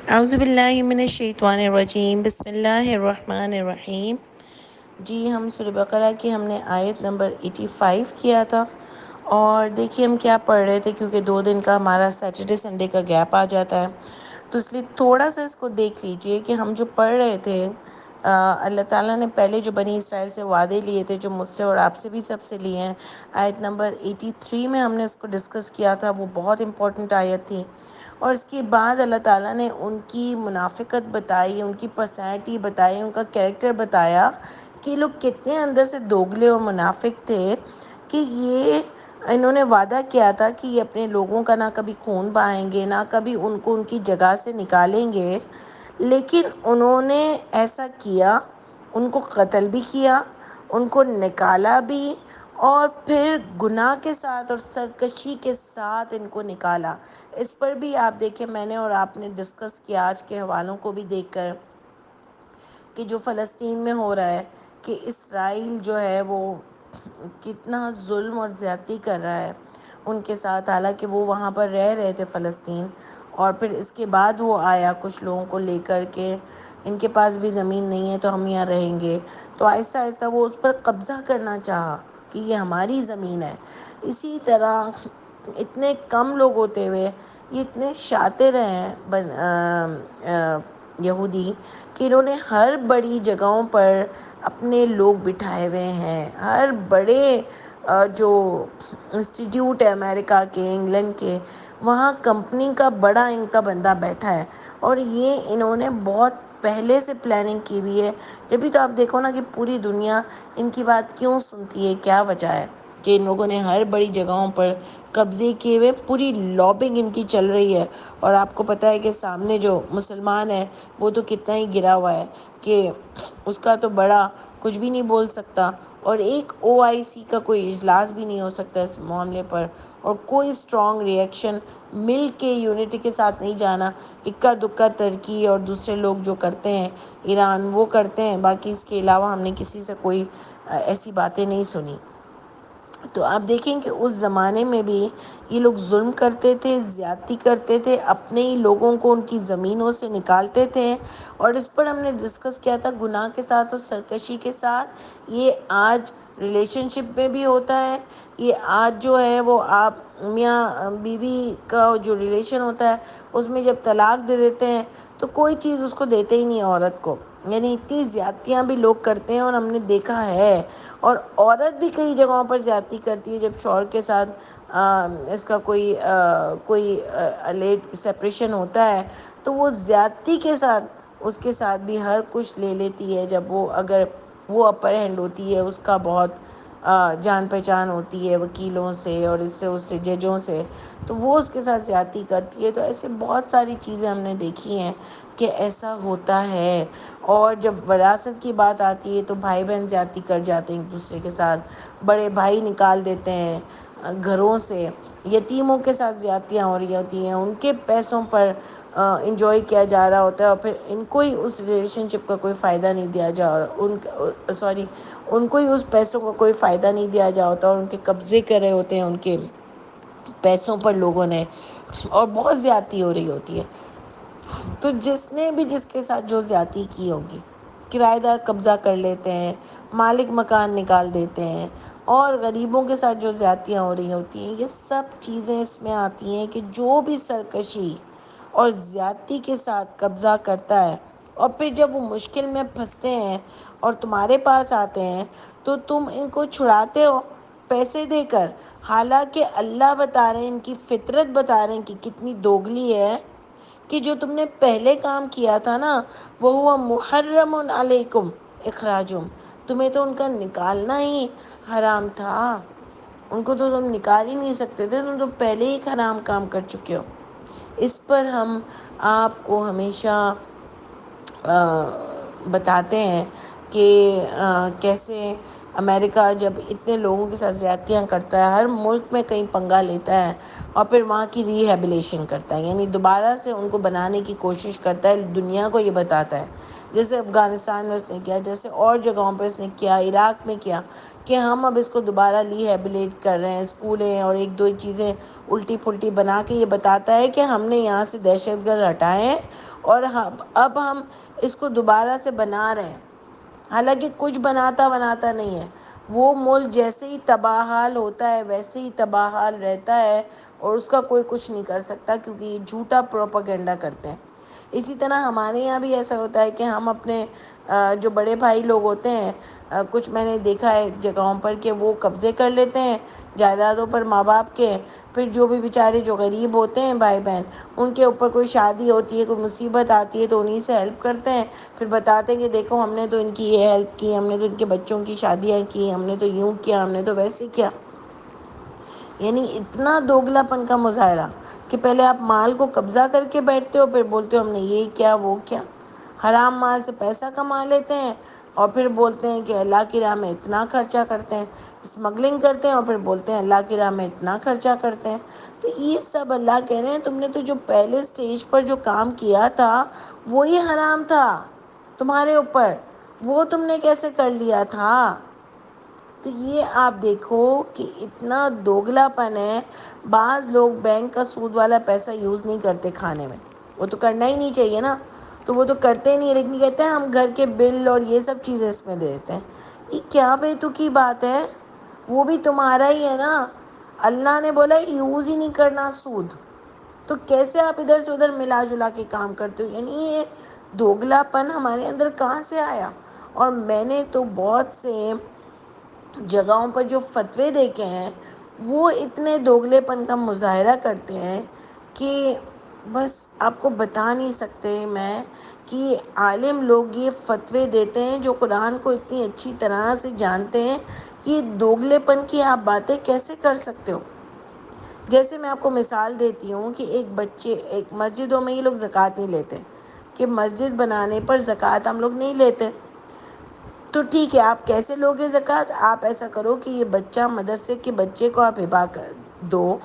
اعوذ باللہ من الشیطان الرجیم، بسم اللہ الرحمن الرحیم۔ جی، ہم سورہ بقرہ کی ہم نے آیت نمبر 85 کیا تھا، اور دیکھیے ہم کیا پڑھ رہے تھے، کیونکہ 2 دن کا ہمارا سیٹرڈے سنڈے کا گیپ آ جاتا ہے، تو اس لیے تھوڑا سا اس کو دیکھ لیجئے کہ ہم جو پڑھ رہے تھے، اللہ تعالیٰ نے پہلے جو بنی اسرائیل سے وعدے لیے تھے، جو مجھ سے اور آپ سے بھی سب سے لیے ہیں، آیت نمبر 83 میں ہم نے اس کو ڈسکس کیا تھا۔ وہ بہت امپورٹنٹ آیت تھی، اور اس کے بعد اللہ تعالیٰ نے ان کی منافقت بتائی، ان کی پرسنالٹی بتائی، ان کا کیریکٹر بتایا کہ یہ لوگ کتنے اندر سے دوگلے اور منافق تھے، کہ انہوں نے وعدہ کیا تھا کہ یہ اپنے لوگوں کا نہ کبھی خون بہائیں گے، نہ کبھی ان کو ان کی جگہ سے نکالیں گے، لیکن انہوں نے ایسا کیا، ان کو قتل بھی کیا، ان کو نکالا بھی، اور پھر گناہ کے ساتھ اور سرکشی کے ساتھ ان کو نکالا۔ اس پر بھی آپ دیکھیں، میں نے اور آپ نے ڈسکس کیا آج کے حوالوں کو بھی دیکھ کر، کہ جو فلسطین میں ہو رہا ہے، کہ اسرائیل جو ہے وہ کتنا ظلم اور زیادتی کر رہا ہے ان کے ساتھ، حالانکہ وہ وہاں پر رہ رہے تھے فلسطین، اور پھر اس کے بعد وہ آیا کچھ لوگوں کو لے کر کے، ان کے پاس بھی زمین نہیں ہے تو ہم یہاں رہیں گے، تو آہستہ آہستہ وہ اس پر قبضہ کرنا چاہا کہ یہ ہماری زمین ہے۔ اسی طرح اتنے کم لوگ ہوتے ہوئے یہ اتنے شاطر ہیں یہودی، کہ انہوں نے ہر بڑی جگہوں پر اپنے لوگ بٹھائے ہوئے ہیں، ہر بڑے جو انسٹیٹیوٹ ہے امریکہ کے، انگلینڈ کے، وہاں کمپنی کا بڑا ان کا بندہ بیٹھا ہے، اور یہ انہوں نے بہت پہلے سے پلاننگ کی ہوئی ہے۔ جبھی تو آپ دیکھو نا کہ پوری دنیا ان کی بات کیوں سنتی ہے، کیا وجہ ہے کہ ان لوگوں نے ہر بڑی جگہوں پر قبضے کیے ہوئے، پوری لابنگ ان کی چل رہی ہے۔ اور آپ کو پتہ ہے کہ سامنے جو مسلمان ہے وہ تو کتنا ہی گرا ہوا ہے، کہ اس کا تو بڑا کچھ بھی نہیں بول سکتا، اور ایک OIC کا کوئی اجلاس بھی نہیں ہو سکتا اس معاملے پر، اور کوئی اسٹرانگ ریئیکشن مل کے یونٹی کے ساتھ نہیں جانا۔ اکا دکا ترکی اور دوسرے لوگ جو کرتے ہیں، ایران وہ کرتے ہیں، باقی اس کے علاوہ ہم نے کسی سے کوئی ایسی باتیں نہیں سنی۔ تو آپ دیکھیں کہ اس زمانے میں بھی یہ لوگ ظلم کرتے تھے، زیادتی کرتے تھے، اپنے ہی لوگوں کو ان کی زمینوں سے نکالتے تھے، اور اس پر ہم نے ڈسکس کیا تھا گناہ کے ساتھ اور سرکشی کے ساتھ یہ آج ریلیشن شپ میں بھی ہوتا ہے۔ یہ آج جو ہے وہ آپ میاں بیوی کا جو ریلیشن ہوتا ہے، اس میں جب طلاق دے دیتے ہیں تو کوئی چیز اس کو دیتے ہی نہیں عورت کو، یعنی اتنی زیادتیاں بھی لوگ کرتے ہیں، اور ہم نے دیکھا ہے۔ اور عورت بھی کئی جگہوں پر زیادتی کرتی ہے، جب شوہر کے ساتھ اس کا کوئی لیٹ سیپریشن ہوتا ہے، تو وہ زیادتی کے ساتھ اس کے ساتھ بھی ہر کچھ لے لیتی ہے، جب وہ اگر وہ اپر ہینڈ ہوتی ہے، اس کا بہت جان پہچان ہوتی ہے وکیلوں سے اور اس سے ججوں سے، تو وہ اس کے ساتھ زیادتی کرتی ہے۔ تو ایسے بہت ساری چیزیں ہم نے دیکھی ہیں کہ ایسا ہوتا ہے۔ اور جب وراثت کی بات آتی ہے تو بھائی بہن زیادتی کر جاتے ہیں ایک دوسرے کے ساتھ، بڑے بھائی نکال دیتے ہیں گھروں سے، یتیموں کے ساتھ زیادتیاں ہو رہی ہوتی ہیں، ان کے پیسوں پر انجوائے کیا جا رہا ہوتا ہے، اور پھر ان کو ہی اس ریلیشن شپ کا کوئی فائدہ نہیں دیا جا رہا، ان کو ہی اس پیسوں کا کوئی فائدہ نہیں دیا جا ہوتا، اور ان کے قبضے کر رہے ہوتے ہیں ان کے پیسوں پر لوگوں نے، اور بہت زیادتی ہو رہی ہوتی ہے۔ تو جس نے بھی جس کے ساتھ جو زیادتی کی ہوگی، کرایہ دار قبضہ کر لیتے ہیں، مالک مکان نکال دیتے ہیں، اور غریبوں کے ساتھ جو زیادتیاں ہو رہی ہوتی ہیں، یہ سب چیزیں اس میں آتی ہیں کہ جو بھی سرکشی اور زیادتی کے ساتھ قبضہ کرتا ہے، اور پھر جب وہ مشکل میں پھنستے ہیں اور تمہارے پاس آتے ہیں تو تم ان کو چھڑاتے ہو پیسے دے کر، حالانکہ اللہ بتا رہے ہیں، ان کی فطرت بتا رہے ہیں کہ کتنی دوگلی ہے، کہ جو تم نے پہلے کام کیا تھا نا، وہ ہوا محرم علیکم اخراجم، تمہیں تو ان کا نکالنا ہی حرام تھا، ان کو تو تم نکال ہی نہیں سکتے تھے، تم تو پہلے ہی حرام کام کر چکے ہو۔ اس پر ہم آپ کو ہمیشہ بتاتے ہیں کہ کیسے امریکہ جب اتنے لوگوں کے ساتھ زیادتیاں کرتا ہے، ہر ملک میں کہیں پنگا لیتا ہے اور پھر وہاں کی ریہیبلیشن کرتا ہے، یعنی دوبارہ سے ان کو بنانے کی کوشش کرتا ہے، دنیا کو یہ بتاتا ہے، جیسے افغانستان میں اس نے کیا، جیسے اور جگہوں پہ اس نے کیا، عراق میں کیا، کہ ہم اب اس کو دوبارہ ریہیبلیٹ کر رہے ہیں، اسکولیں اور ایک دو چیزیں الٹی پھلٹی بنا کے یہ بتاتا ہے کہ ہم نے یہاں سے دہشت گرد ہٹائے ہیں اور اب ہم اس کو دوبارہ سے بنا رہے ہیں۔ حالانکہ کچھ بناتا نہیں ہے، وہ ملک جیسے ہی تباہ حال ہوتا ہے ویسے ہی تباہ حال رہتا ہے، اور اس کا کوئی کچھ نہیں کر سکتا، کیونکہ یہ جھوٹا پروپیگنڈا کرتے ہیں۔ اسی طرح ہمارے یہاں بھی ایسا ہوتا ہے کہ ہم اپنے جو بڑے بھائی لوگ ہوتے ہیں، کچھ میں نے دیکھا ہے جگہوں پر کہ وہ قبضے کر لیتے ہیں جائیدادوں پر ماں باپ کے، پھر جو بھی بیچارے جو غریب ہوتے ہیں بھائی بہن، ان کے اوپر کوئی شادی ہوتی ہے، کوئی مصیبت آتی ہے تو انہی سے ہیلپ کرتے ہیں، پھر بتاتے ہیں کہ دیکھو ہم نے تو ان کی یہ ہیلپ کی، ہم نے تو ان کے بچوں کی شادیاں کی، ہم نے تو یوں کیا، ہم نے تو ویسے کیا۔ یعنی اتنا دوگلا پن کا مظاہرہ کہ پہلے آپ مال کو قبضہ کر کے بیٹھتے ہو، پھر بولتے ہو ہم نے یہ کیا وہ کیا، حرام مال سے پیسہ کما لیتے ہیں اور پھر بولتے ہیں کہ اللہ کی راہ میں اتنا خرچہ کرتے ہیں، اسمگلنگ کرتے ہیں اور پھر بولتے ہیں اللہ کی راہ میں اتنا خرچہ کرتے ہیں۔ تو یہ سب اللہ کہہ رہے ہیں تم نے تو جو پہلے سٹیج پر جو کام کیا تھا وہی حرام تھا تمہارے اوپر، وہ تم نے کیسے کر لیا تھا۔ تو یہ آپ دیکھو کہ اتنا دوگلا پن ہے۔ بعض لوگ بینک کا سود والا پیسہ یوز نہیں کرتے کھانے میں، وہ تو کرنا ہی نہیں چاہیے نا، تو وہ تو کرتے ہی نہیں، لیکن کہتے ہیں ہم گھر کے بل اور یہ سب چیزیں اس میں دے دیتے ہیں۔ یہ کیا بیتوکی بات ہے، وہ بھی تمہارا ہی ہے نا۔ اللہ نے بولا یوز ہی نہیں کرنا سود، تو کیسے آپ ادھر سے ادھر ملا جلا کے کام کرتے ہو؟ یعنی یہ دوگلا پن ہمارے اندر کہاں سے آیا؟ اور میں نے تو بہت سے جگہوں پر جو فتوے دیکھے ہیں وہ اتنے دوگلے پن کا مظاہرہ کرتے ہیں کہ بس آپ کو بتا نہیں سکتے میں، کہ عالم لوگ یہ فتوے دیتے ہیں جو قرآن کو اتنی اچھی طرح سے جانتے ہیں، کہ دوگلے پن کی آپ باتیں کیسے کر سکتے ہو۔ جیسے میں آپ کو مثال دیتی ہوں کہ ایک مسجدوں میں یہ لوگ زکوٰۃ نہیں لیتے، کہ مسجد بنانے پر زکوٰۃ ہم لوگ نہیں لیتے، تو ٹھیک ہے آپ کیسے لوگے زکوٰۃ؟ آپ ایسا کرو کہ یہ بچہ مدرسے کے بچے کو آپ ہبا کر دو،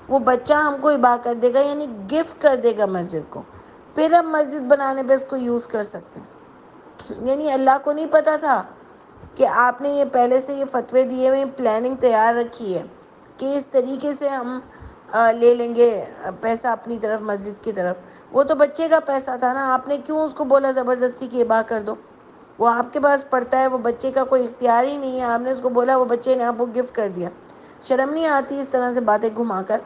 وہ بچہ ہم کو ہبا کر دے گا، یعنی گفٹ کر دے گا مسجد کو، پھر ہم مسجد بنانے پہ اس کو یوز کر سکتے ہیں۔ یعنی اللہ کو نہیں پتہ تھا کہ آپ نے یہ پہلے سے یہ فتوے دیے ہوئے، پلاننگ تیار رکھی ہے کہ اس طریقے سے ہم لے لیں گے پیسہ اپنی طرف مسجد کی طرف۔ وہ تو بچے کا پیسہ تھا نا، آپ نے کیوں اس کو بولا زبردستی کہ ہبا کر دو؟ وہ آپ کے پاس پڑتا ہے، وہ بچے کا کوئی اختیار ہی نہیں ہے، آپ نے اس کو بولا، وہ بچے نے آپ کو گفٹ کر دیا۔ شرم نہیں آتی اس طرح سے باتیں گھما کر؟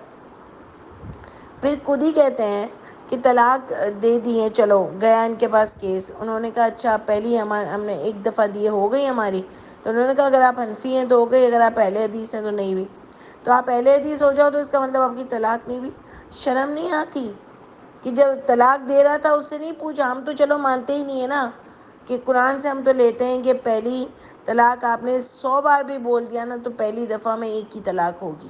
پھر خود ہی کہتے ہیں کہ طلاق دے دیے، چلو گیا ان کے پاس کیس، انہوں نے کہا اچھا پہلی ہم نے ایک دفعہ دیے ہو گئی ہماری، تو انہوں نے کہا اگر آپ حنفی ہیں تو ہو گئی، اگر آپ اہل حدیث ہیں تو نہیں ہوئی، تو آپ اہل حدیث ہو جاؤ تو اس کا مطلب آپ کی طلاق نہیں ہوئی۔ شرم نہیں آتی کہ جب طلاق دے رہا تھا اس سے نہیں پوچھا؟ ہم تو چلو مانتے ہی نہیں ہے نا، کہ قرآن سے ہم تو لیتے ہیں کہ پہلی طلاق آپ نے 100 بار بھی بول دیا نا تو پہلی دفعہ میں ایک ہی طلاق ہوگی۔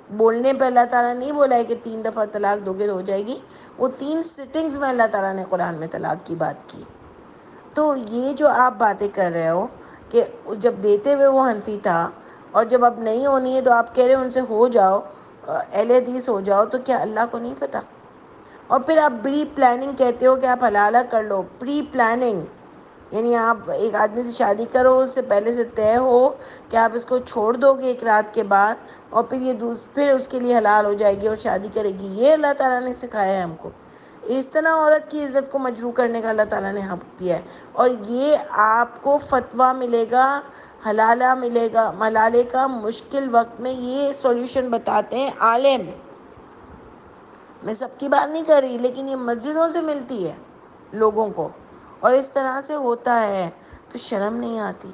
بولنے پہ اللہ تعالیٰ نہیں بولا ہے کہ 3 دفعہ طلاق دو گے تو ہو جائے گی، وہ 3 سٹنگز میں اللہ تعالیٰ نے قرآن میں طلاق کی بات کی۔ تو یہ جو آپ باتیں کر رہے ہو کہ جب دیتے ہوئے وہ حنفی تھا اور جب اب نہیں ہونی ہے تو آپ کہہ رہے ہو ان سے ہو جاؤ، اہل حدیث ہو جاؤ، تو کیا اللہ کو نہیں پتہ؟ اور پھر آپ پری پلاننگ کہتے ہو کہ آپ حلالہ کر لو، پری پلاننگ، یعنی آپ ایک آدمی سے شادی کرو، اس سے پہلے سے طے ہو کہ آپ اس کو چھوڑ دو گے ایک رات کے بعد، اور پھر پھر اس کے لیے حلال ہو جائے گی اور شادی کرے گی۔ یہ اللہ تعالیٰ نے سکھایا ہے ہم کو۔ اس طرح عورت کی عزت کو مجروح کرنے کا اللہ تعالیٰ نے حق دیا ہے، اور یہ آپ کو فتویٰ ملے گا، حلالہ ملے گا، حلالے کا مشکل وقت میں یہ سولوشن بتاتے ہیں عالم۔ میں سب کی بات نہیں کر رہی، لیکن یہ مسجدوں سے ملتی ہے لوگوں کو، اور اس طرح سے ہوتا ہے، تو شرم نہیں آتی؟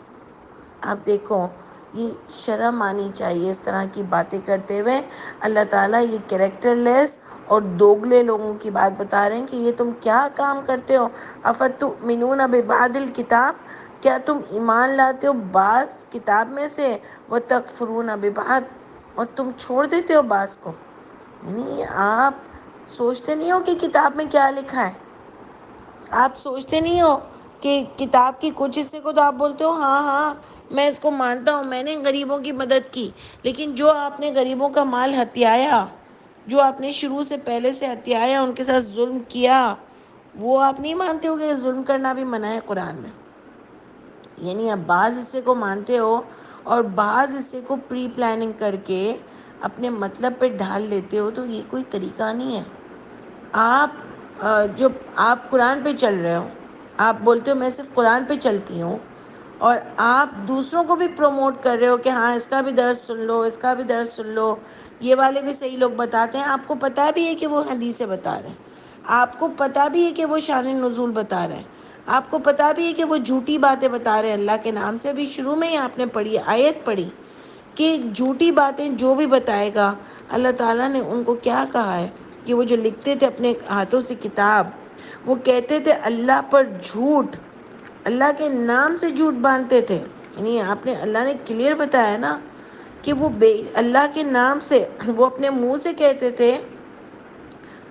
آپ دیکھو، یہ شرم آنی چاہیے اس طرح کی باتیں کرتے ہوئے۔ اللہ تعالیٰ یہ کریکٹر لیس اور دوگلے لوگوں کی بات بتا رہے ہیں کہ یہ تم کیا کام کرتے ہو۔ افتؤمنون ببعض الکتاب، کیا تم ایمان لاتے ہو بعض کتاب میں سے، وتکفرون ببعض، اور تم چھوڑ دیتے ہو بعض کو۔ یعنی آپ سوچتے نہیں ہو کہ کتاب میں کیا لکھا ہے؟ آپ سوچتے نہیں ہو کہ کتاب کی کچھ حصے کو تو آپ بولتے ہو ہاں ہاں میں اس کو مانتا ہوں، میں نے غریبوں کی مدد کی، لیکن جو آپ نے غریبوں کا مال ہتھیایا، جو آپ نے شروع سے پہلے سے ہتھیایا، ان کے ساتھ ظلم کیا، وہ آپ نہیں مانتے ہو کہ ظلم کرنا بھی منع ہے قرآن میں؟ یعنی آپ بعض حصے کو مانتے ہو اور بعض حصے کو پری پلاننگ کر کے اپنے مطلب پہ ڈھال لیتے ہو، تو یہ کوئی طریقہ نہیں ہے۔ آپ جو آپ قرآن پہ چل رہے ہو، آپ بولتے ہو میں صرف قرآن پہ چلتی ہوں، اور آپ دوسروں کو بھی پروموٹ کر رہے ہو کہ ہاں اس کا بھی درس سن لو، اس کا بھی درس سن لو، یہ والے بھی صحیح لوگ بتاتے ہیں، آپ کو پتہ بھی ہے کہ وہ حدیثیں بتا رہے ہیں، آپ کو پتہ بھی ہے کہ وہ شان نزول بتا رہے ہیں، آپ کو پتہ بھی ہے کہ وہ جھوٹی باتیں بتا رہے ہیں اللہ کے نام سے۔ ابھی شروع میں ہی آپ نے پڑھی آیت پڑھی کہ جھوٹی باتیں جو بھی بتائے گا، اللہ تعالیٰ نے ان کو کیا کہا ہے کہ وہ جو لکھتے تھے اپنے ہاتھوں سے کتاب، وہ کہتے تھے اللہ پر جھوٹ، اللہ کے نام سے جھوٹ باندھتے تھے۔ یعنی آپ نے اللہ نے کلیئر بتایا نا کہ وہ اللہ کے نام سے وہ اپنے منہ سے کہتے تھے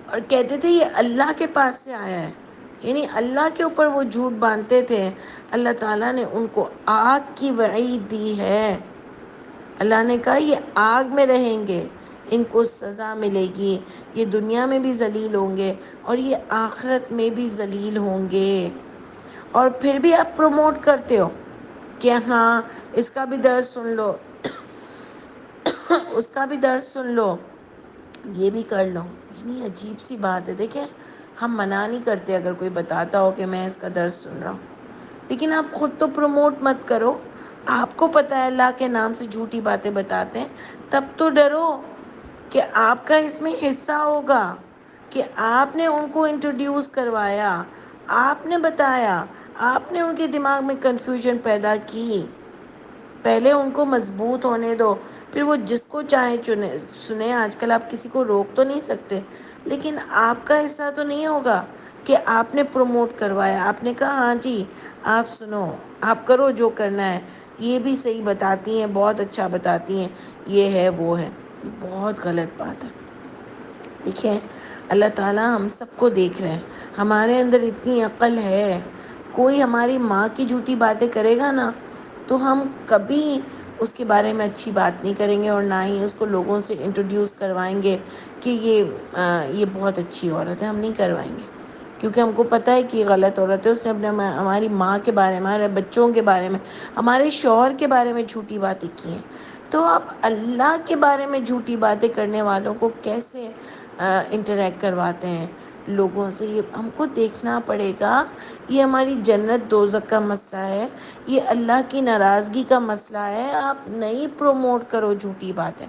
اور کہتے تھے یہ اللہ کے پاس سے آیا ہے، یعنی اللہ کے اوپر وہ جھوٹ باندھتے تھے۔ اللہ تعالیٰ نے ان کو آگ کی وعید دی ہے، اللہ نے کہا یہ آگ میں رہیں گے، ان کو سزا ملے گی، یہ دنیا میں بھی ذلیل ہوں گے اور یہ آخرت میں بھی ذلیل ہوں گے۔ اور پھر بھی آپ پروموٹ کرتے ہو کہ ہاں اس کا بھی درس سن لو، اس کا بھی درس سن لو، یہ بھی کر لو۔ یعنی عجیب سی بات ہے۔ دیکھیں ہم منع نہیں کرتے اگر کوئی بتاتا ہو کہ میں اس کا درس سن رہا ہوں، لیکن آپ خود تو پروموٹ مت کرو۔ آپ کو پتہ ہے اللہ کے نام سے جھوٹی باتیں بتاتے ہیں، تب تو ڈرو کہ آپ کا اس میں حصہ ہوگا، کہ آپ نے ان کو انٹروڈیوس کروایا، آپ نے بتایا، آپ نے ان کے دماغ میں کنفیوژن پیدا کی۔ پہلے ان کو مضبوط ہونے دو، پھر وہ جس کو چاہیں سنیں۔ آج کل آپ کسی کو روک تو نہیں سکتے، لیکن آپ کا حصہ تو نہیں ہوگا کہ آپ نے پروموٹ کروایا، آپ نے کہا ہاں جی آپ سنو، آپ کرو جو کرنا ہے، یہ بھی صحیح بتاتی ہیں، بہت اچھا بتاتی ہیں، یہ ہے وہ ہے۔ بہت غلط بات ہے۔ دیکھیں اللہ تعالیٰ ہم سب کو دیکھ رہے ہیں، ہمارے اندر اتنی عقل ہے، کوئی ہماری ماں کی جھوٹی باتیں کرے گا نا تو ہم کبھی اس کے بارے میں اچھی بات نہیں کریں گے، اور نہ ہی اس کو لوگوں سے انٹروڈیوس کروائیں گے کہ یہ بہت اچھی عورت ہے، ہم نہیں کروائیں گے، کیونکہ ہم کو پتہ ہے کہ یہ غلط عورت ہے۔ اس نے اپنے ہماری ماں کے بارے میں، ہمارے بچوں کے بارے میں، ہمارے شوہر کے بارے میں جھوٹی باتیں کی ہیں، تو آپ اللہ کے بارے میں جھوٹی باتیں کرنے والوں کو کیسے انٹریکٹ کرواتے ہیں لوگوں سے؟ یہ ہم کو دیکھنا پڑے گا۔ یہ ہماری جنت دوزخ کا مسئلہ ہے، یہ اللہ کی ناراضگی کا مسئلہ ہے۔ آپ نہیں پروموٹ کرو جھوٹی باتیں۔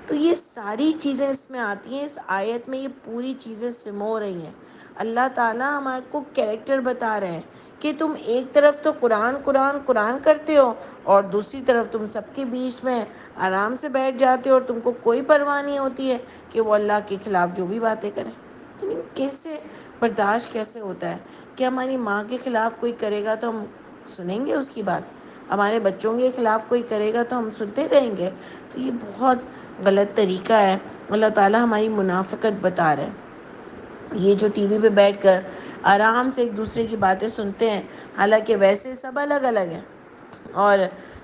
تو یہ ساری چیزیں اس میں آتی ہیں، اس آیت میں یہ پوری چیزیں سمو رہی ہیں۔ اللہ تعالیٰ ہمارے کو کریکٹر بتا رہے ہیں کہ تم ایک طرف تو قرآن قرآن قرآن کرتے ہو، اور دوسری طرف تم سب کے بیچ میں آرام سے بیٹھ جاتے ہو، اور تم کو کوئی پرواہ نہیں ہوتی ہے کہ وہ اللہ کے خلاف جو بھی باتیں کریں۔ لیکن کیسے برداشت کیسے ہوتا ہے کہ ہماری ماں کے خلاف کوئی کرے گا تو ہم سنیں گے اس کی بات، ہمارے بچوں کے خلاف کوئی کرے گا تو ہم سنتے رہیں گے؟ تو یہ بہت غلط طریقہ ہے۔ اللہ تعالیٰ ہماری منافقت بتا رہے ہیں۔ یہ جو ٹی وی پہ بیٹھ کر آرام سے ایک دوسرے کی باتیں سنتے ہیں، حالانکہ ویسے سب الگ الگ ہیں، اور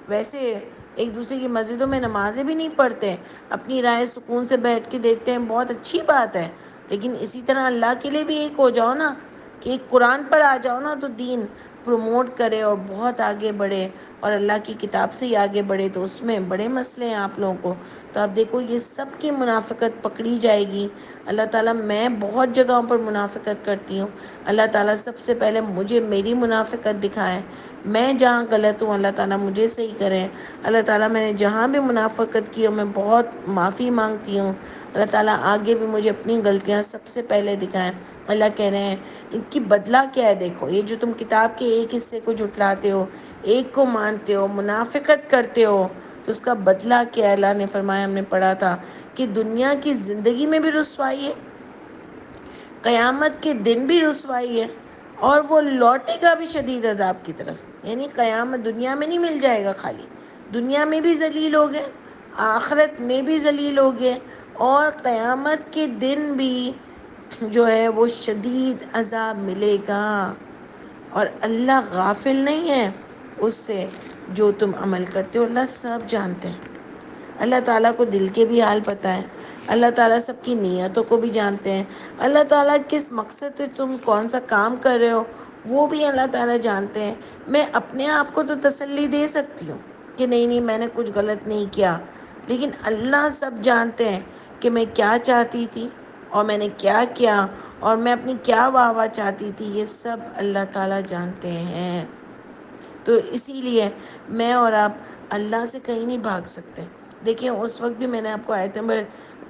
ویسے ایک دوسرے کی مسجدوں میں نمازیں بھی نہیں پڑھتے، اپنی رائے سکون سے بیٹھ کے دیکھتے ہیں، بہت اچھی بات ہے، لیکن اسی طرح اللہ کے لیے بھی ایک ہو جاؤ نا، کہ ایک قرآن پر آ جاؤ نا، تو دین پروموٹ کرے اور بہت آگے بڑھے، اور اللہ کی کتاب سے ہی آگے بڑھے۔ تو اس میں بڑے مسئلے ہیں آپ لوگوں کو، تو آپ دیکھو یہ سب کی منافقت پکڑی جائے گی۔ اللہ تعالیٰ، میں بہت جگہوں پر منافقت کرتی ہوں، اللہ تعالیٰ سب سے پہلے مجھے میری منافقت دکھائے، میں جہاں غلط ہوں اللہ تعالیٰ مجھے صحیح کریں۔ اللہ تعالیٰ میں نے جہاں بھی منافقت کی ہو میں بہت معافی مانگتی ہوں، اللہ تعالیٰ آگے بھی مجھے اپنی غلطیاں سب سے پہلے دکھائیں۔ اللہ کہہ رہے ہیں ان کی بدلہ کیا ہے، دیکھو یہ جو تم کتاب کے ایک حصے کو جھٹلاتے ہو، ایک کو مانتے ہو، منافقت کرتے ہو، تو اس کا بدلہ کیا ہے؟ اللہ نے فرمایا، ہم نے پڑھا تھا کہ دنیا کی زندگی میں بھی رسوائی ہے، قیامت کے دن بھی رسوائی ہے، اور وہ لوٹے گا بھی شدید عذاب کی طرف۔ یعنی قیامت دنیا میں نہیں مل جائے گا، خالی دنیا میں بھی ذلیل ہو گئے، آخرت میں بھی ذلیل ہو گئے، اور قیامت کے دن بھی جو ہے وہ شدید عذاب ملے گا۔ اور اللہ غافل نہیں ہے اس سے جو تم عمل کرتے ہو، اللہ سب جانتے ہیں۔ اللہ تعالیٰ کو دل کے بھی حال پتہ ہے، اللہ تعالیٰ سب کی نیتوں کو بھی جانتے ہیں، اللہ تعالیٰ کس مقصد سے تم کون سا کام کر رہے ہو وہ بھی اللہ تعالیٰ جانتے ہیں۔ میں اپنے آپ کو تو تسلی دے سکتی ہوں کہ نہیں نہیں میں نے کچھ غلط نہیں کیا، لیکن اللہ سب جانتے ہیں کہ میں کیا چاہتی تھی اور میں نے کیا کیا اور میں اپنی کیا واہ واہ چاہتی تھی، یہ سب اللہ تعالیٰ جانتے ہیں۔ تو اسی لیے میں اور آپ اللہ سے کہیں نہیں بھاگ سکتے۔ دیکھیں اس وقت بھی میں نے آپ کو آیت نمبر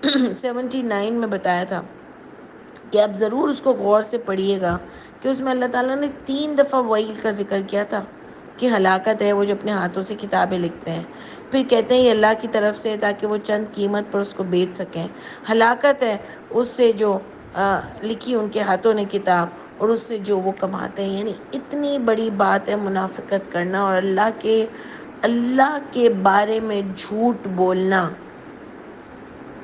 79 میں بتایا تھا کہ آپ ضرور اس کو غور سے پڑھیے گا کہ اس میں اللہ تعالیٰ نے 3 دفعہ ویل کا ذکر کیا تھا کہ ہلاکت ہے وہ جو اپنے ہاتھوں سے کتابیں لکھتے ہیں، پھر کہتے ہیں یہ اللہ کی طرف سے تاکہ وہ چند قیمت پر اس کو بیچ سکیں، ہلاکت ہے اس سے جو لکھی ان کے ہاتھوں نے کتاب اور اس سے جو وہ کماتے ہیں۔ یعنی اتنی بڑی بات ہے منافقت کرنا اور اللہ کے بارے میں جھوٹ بولنا۔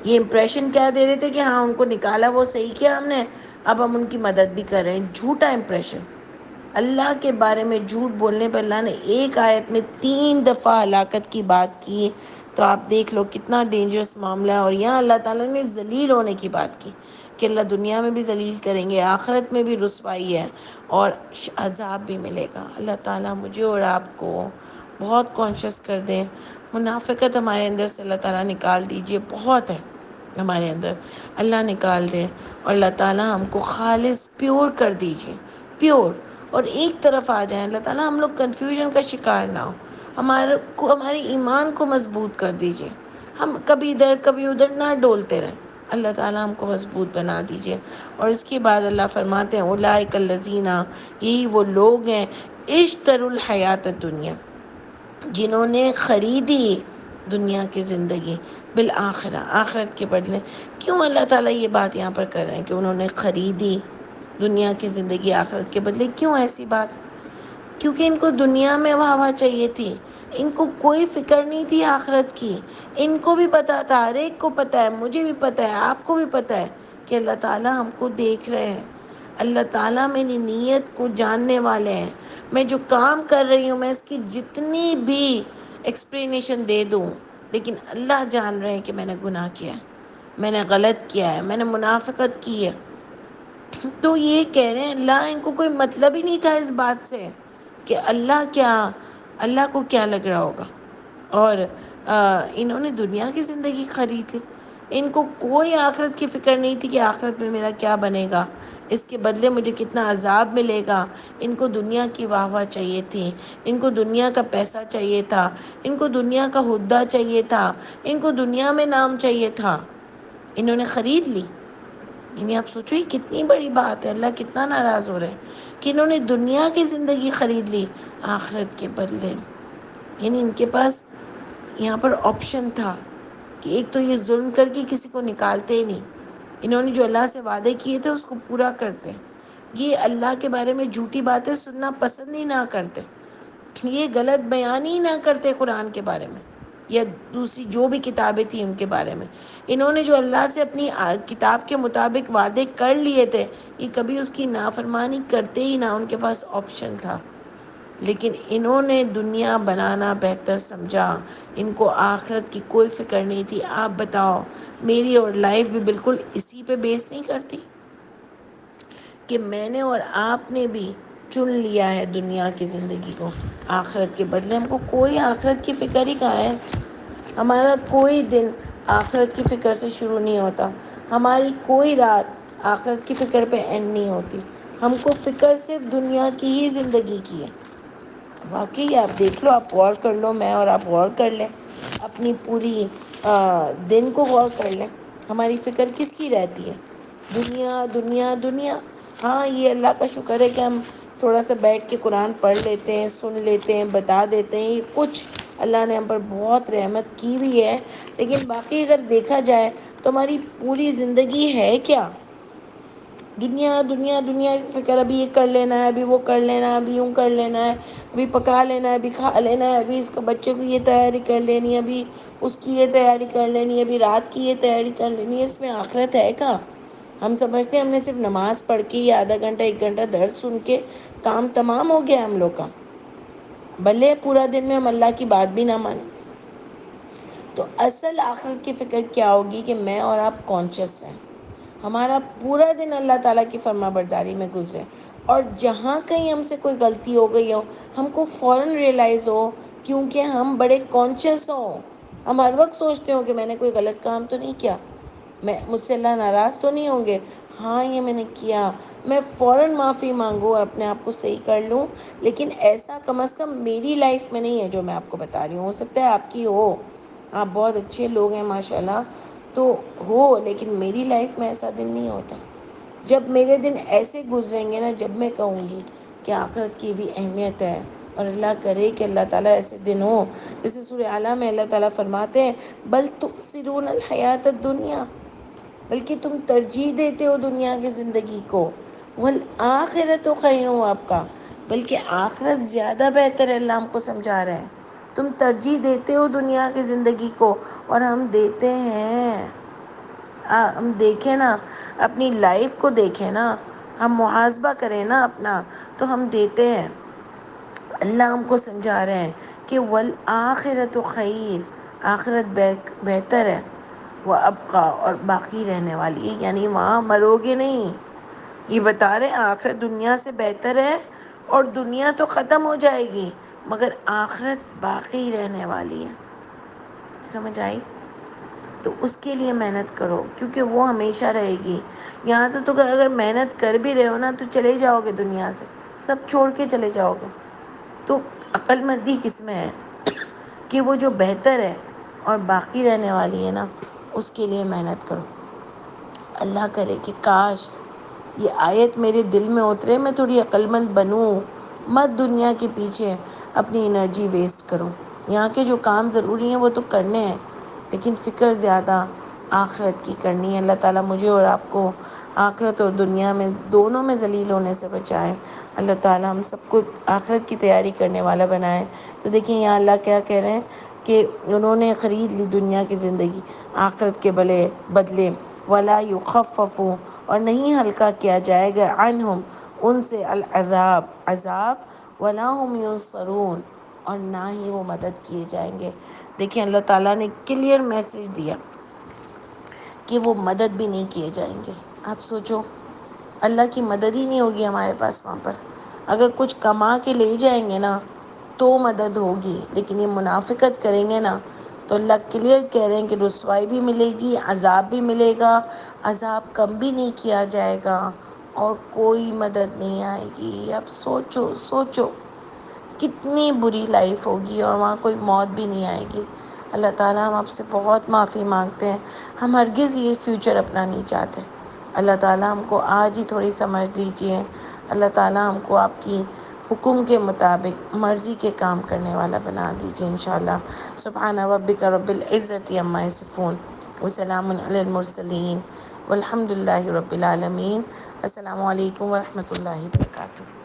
یہ امپریشن کیا دے رہے تھے کہ ہاں ان کو نکالا وہ صحیح کیا ہم نے، اب ہم ان کی مدد بھی کر رہے ہیں، جھوٹا امپریشن۔ اللہ کے بارے میں جھوٹ بولنے پر اللہ نے ایک آیت میں 3 دفعہ ہلاکت کی بات کی، تو آپ دیکھ لو کتنا ڈینجرس معاملہ ہے۔ اور یہاں اللہ تعالیٰ نے ذلیل ہونے کی بات کی کہ اللہ دنیا میں بھی ذلیل کریں گے، آخرت میں بھی رسوائی ہے اور عذاب بھی ملے گا۔ اللہ تعالیٰ مجھے اور آپ کو بہت کانشیس کر دیں، منافقت ہمارے اندر سے اللہ تعالیٰ نکال دیجئے، بہت ہے ہمارے اندر، اللہ نکال دیں اور اللہ تعالیٰ ہم کو خالص پیور کر دیجئے، پیور، اور ایک طرف آ جائیں۔ اللہ تعالیٰ ہم لوگ کنفیوژن کا شکار نہ ہو، ہمارے ایمان کو مضبوط کر دیجئے، ہم کبھی ادھر کبھی ادھر نہ ڈولتے رہیں، اللہ تعالیٰ ہم کو مضبوط بنا دیجئے۔ اور اس کے بعد اللہ فرماتے ہیں اولئک الذین، یہی وہ لوگ ہیں اشتروا الحیات الدنیا، جنہوں نے خریدی دنیا کی زندگی بالآخرہ، آخرت کے بدلے۔ کیوں اللہ تعالیٰ یہ بات یہاں پر کر رہے ہیں کہ انہوں نے خریدی دنیا کی زندگی آخرت کے بدلے؟ کیوں ایسی بات؟ کیونکہ ان کو دنیا میں واہ واہ چاہیے تھی، ان کو کوئی فکر نہیں تھی آخرت کی۔ ان کو بھی پتا تھا، ہر ایک کو پتا ہے، مجھے بھی پتا ہے، آپ کو بھی پتا ہے کہ اللہ تعالیٰ ہم کو دیکھ رہے ہیں، اللہ تعالیٰ میری نیت کو جاننے والے ہیں۔ میں جو کام کر رہی ہوں میں اس کی جتنی بھی ایکسپلینیشن دے دوں، لیکن اللہ جان رہے ہیں کہ میں نے گناہ کیا ہے، میں نے غلط کیا ہے، میں نے منافقت کی ہے۔ تو یہ کہہ رہے ہیں اللہ، ان کو کوئی مطلب ہی نہیں تھا اس بات سے کہ اللہ کو کیا لگ رہا ہوگا، اور انہوں نے دنیا کی زندگی خرید لی۔ ان کو کوئی آخرت کی فکر نہیں تھی کہ آخرت میں میرا کیا بنے گا، اس کے بدلے مجھے کتنا عذاب ملے گا۔ ان کو دنیا کی واہ واہ چاہیے تھی، ان کو دنیا کا پیسہ چاہیے تھا، ان کو دنیا کا عہدہ چاہیے تھا، ان کو دنیا میں نام چاہیے تھا، انہوں نے خرید لی۔ یعنی آپ سوچو یہ کتنی بڑی بات ہے، اللہ کتنا ناراض ہو رہے ہیں کہ انہوں نے دنیا کی زندگی خرید لی آخرت کے بدلے۔ یعنی ان کے پاس یہاں پر آپشن تھا کہ ایک تو یہ ظلم کر کے کسی کو نکالتے ہی نہیں، انہوں نے جو اللہ سے وعدے کیے تھے اس کو پورا کرتے، یہ اللہ کے بارے میں جھوٹی باتیں سننا پسند ہی نہ کرتے، یہ غلط بیان ہی نہ کرتے قرآن کے بارے میں یا دوسری جو بھی کتابیں تھیں ان کے بارے میں۔ انہوں نے جو اللہ سے اپنی کتاب کے مطابق وعدے کر لیے تھے، یہ کبھی اس کی نافرمانی کرتے ہی نہ، ان کے پاس آپشن تھا۔ لیکن انہوں نے دنیا بنانا بہتر سمجھا، ان کو آخرت کی کوئی فکر نہیں تھی۔ آپ بتاؤ میری اور لائف بھی بالکل اسی پہ بیس نہیں کرتی کہ میں نے اور آپ نے بھی چن لیا ہے دنیا کی زندگی کو آخرت کے بدلے؟ ہم کو کوئی آخرت کی فکر ہی کہاں ہے، ہمارا کوئی دن آخرت کی فکر سے شروع نہیں ہوتا، ہماری کوئی رات آخرت کی فکر پہ اینڈ نہیں ہوتی، ہم کو فکر صرف دنیا کی ہی زندگی کی ہے۔ واقعی آپ دیکھ لو، آپ غور کر لو، میں اور آپ غور کر لیں، اپنی پوری دن کو غور کر لیں، ہماری فکر کس کی رہتی ہے؟ دنیا دنیا دنیا۔ ہاں یہ اللہ کا شکر ہے کہ ہم تھوڑا سا بیٹھ کے قرآن پڑھ لیتے ہیں، سن لیتے ہیں، بتا دیتے ہیں، یہ کچھ اللہ نے ہم پر بہت رحمت کی بھی ہے، لیکن باقی اگر دیکھا جائے تو ہماری پوری زندگی ہے کیا؟ دنیا دنیا دنیا کی فکر، ابھی یہ کر لینا ہے، ابھی وہ کر لینا ہے، ابھی یوں کر لینا ہے، ابھی پکا لینا ہے، ابھی کھا لینا ہے، ابھی اس کو بچے کو یہ تیاری کر لینی ہے، ابھی اس کی یہ تیاری کر لینی ہے، ابھی رات کی یہ تیاری کر لینی ہے۔ اس میں آخرت ہے کہاں؟ ہم سمجھتے ہیں ہم نے صرف نماز پڑھ کے یا آدھا گھنٹہ 1 گھنٹہ درس سن کے کام تمام ہو گیا ہم لوگ کا، بھلے پورا دن میں ہم اللہ کی بات بھی نہ مانیں۔ تو اصل آخرت کی فکر کیا ہوگی کہ میں اور آپ کانشیس رہیں، ہمارا پورا دن اللہ تعالیٰ کی فرما برداری میں گزرے، اور جہاں کہیں ہم سے کوئی غلطی ہو گئی ہو ہم کو فوراً ریئلائز ہو، کیونکہ ہم بڑے کانشیس ہوں۔ ہم ہر وقت سوچتے ہوں کہ میں نے کوئی غلط کام تو نہیں کیا، مجھ سے اللہ ناراض تو نہیں ہوں گے، ہاں یہ میں نے کیا، میں فوراً معافی مانگوں اور اپنے آپ کو صحیح کر لوں۔ لیکن ایسا کم از کم میری لائف میں نہیں ہے جو میں آپ کو بتا رہی ہوں، ہو سکتا ہے آپ کی ہو، آپ بہت اچھے لوگ ہیں ماشاءاللہ تو ہو، لیکن میری لائف میں ایسا دن نہیں ہوتا۔ جب میرے دن ایسے گزریں گے نا، جب میں کہوں گی کہ آخرت کی بھی اہمیت ہے، اور اللہ کرے کہ اللہ تعالیٰ ایسے دن ہوں، جیسے سورہ اعلیٰ میں اللہ تعالیٰ فرماتے ہیں بل تؤثرون الحیات الدنیا، بلکہ تم ترجیح دیتے ہو دنیا کی زندگی کو، والآخرۃ خیر وابقیٰ، بلکہ آخرت زیادہ بہتر ہے، اللہ ہم کو سمجھا رہے ہیں۔ تم ترجیح دیتے ہو دنیا کی زندگی کو، اور ہم دیتے ہیں۔ ہم دیکھیں نا، اپنی لائف کو دیکھیں نا، ہم محاسبہ کریں نا اپنا، تو ہم دیتے ہیں۔ اللہ ہم کو سمجھا رہے ہیں کہ والآخرۃ خیر، آخرت بہتر ہے، وابقیٰ، اور باقی رہنے والی ہے، یعنی وہاں مرو گے نہیں۔ یہ بتا رہے ہیں آخرت دنیا سے بہتر ہے، اور دنیا تو ختم ہو جائے گی مگر آخرت باقی رہنے والی ہے۔ سمجھ آئی؟ تو اس کے لیے محنت کرو، کیونکہ وہ ہمیشہ رہے گی۔ یہاں تو تم اگر محنت کر بھی رہے ہو نا تو چلے جاؤ گے دنیا سے، سب چھوڑ کے چلے جاؤ گے۔ تو عقل مندی کس میں ہے کہ وہ جو بہتر ہے اور باقی رہنے والی ہے نا، اس کے لیے محنت کرو۔ اللہ کرے کہ کاش یہ آیت میرے دل میں اترے، میں تھوڑی عقل مند بنوں، مت دنیا کے پیچھے اپنی انرجی ویسٹ کروں۔ یہاں کے جو کام ضروری ہیں وہ تو کرنے ہیں، لیکن فکر زیادہ آخرت کی کرنی ہے۔ اللہ تعالیٰ مجھے اور آپ کو آخرت اور دنیا میں دونوں میں ذلیل ہونے سے بچائے۔ اللہ تعالیٰ ہم سب کو آخرت کی تیاری کرنے والا بنائے۔ تو دیکھیں یہاں اللہ کیا کہہ رہے ہیں کہ انہوں نے خرید لی دنیا کی زندگی آخرت کے بدلے، ولا یخفف، اور نہیں ہلکا کیا جائے گا، عنہم، ان سے، العذاب، عذاب، ولا هم ینصرون، اور نہ ہی وہ مدد کیے جائیں گے۔ دیکھیں اللہ تعالیٰ نے کلیئر میسج دیا کہ وہ مدد بھی نہیں کیے جائیں گے۔ آپ سوچو، اللہ کی مدد ہی نہیں ہوگی ہمارے پاس وہاں پر۔ اگر کچھ کما کے لے جائیں گے نا تو مدد ہوگی، لیکن یہ منافقت کریں گے نا تو اللہ کلیئر کہہ رہے ہیں کہ رسوائی بھی ملے گی، عذاب بھی ملے گا، عذاب کم بھی نہیں کیا جائے گا، اور کوئی مدد نہیں آئے گی۔ اب سوچو سوچو کتنی بری لائف ہوگی، اور وہاں کوئی موت بھی نہیں آئے گی۔ اللہ تعالیٰ ہم آپ سے بہت معافی مانگتے ہیں، ہم ہرگز یہ فیوچر اپنا نہیں چاہتے۔ اللہ تعالیٰ ہم کو آج ہی تھوڑی سمجھ دیجیے، اللہ تعالیٰ ہم کو آپ کی حکم کے مطابق مرضی کے کام کرنے والا بنا دیجیے انشاءاللہ۔ سبحان ربک رب العزت عما یصفون، وسلام علی المرسلین، والحمد للہ رب العالمین۔ السلام علیکم ورحمۃ اللہ وبرکاتہ۔